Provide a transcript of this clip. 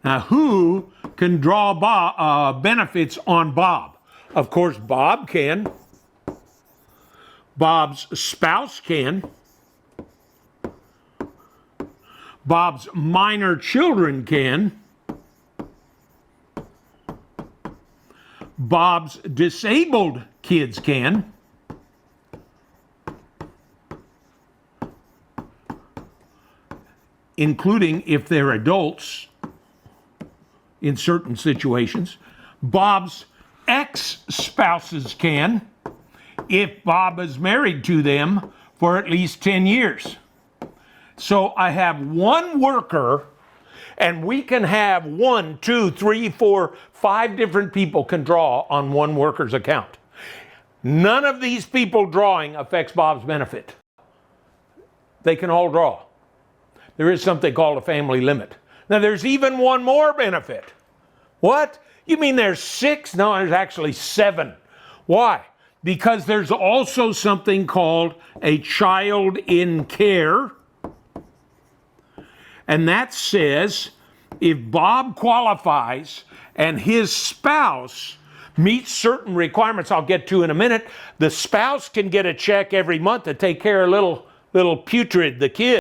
Now, who can draw benefits on Bob? Of course, Bob can. Bob's spouse can. Bob's minor children can. Bob's disabled kids can. Including if they're adults in certain situations. Bob's ex-spouses can, if Bob is married to them for at least 10 years. So I have one worker, and we can have 1, 2, 3, 4, 5 different people can draw on one worker's account. None of these people drawing affects Bob's benefit. They can all draw. There is something called a family limit. Now, there's even one more benefit. What? You mean there's 6? No, there's actually 7. Why? Because there's also something called a child in care. And that says if Bob qualifies and his spouse meets certain requirements I'll get to in a minute, the spouse can get a check every month to take care of little putrid, the kid.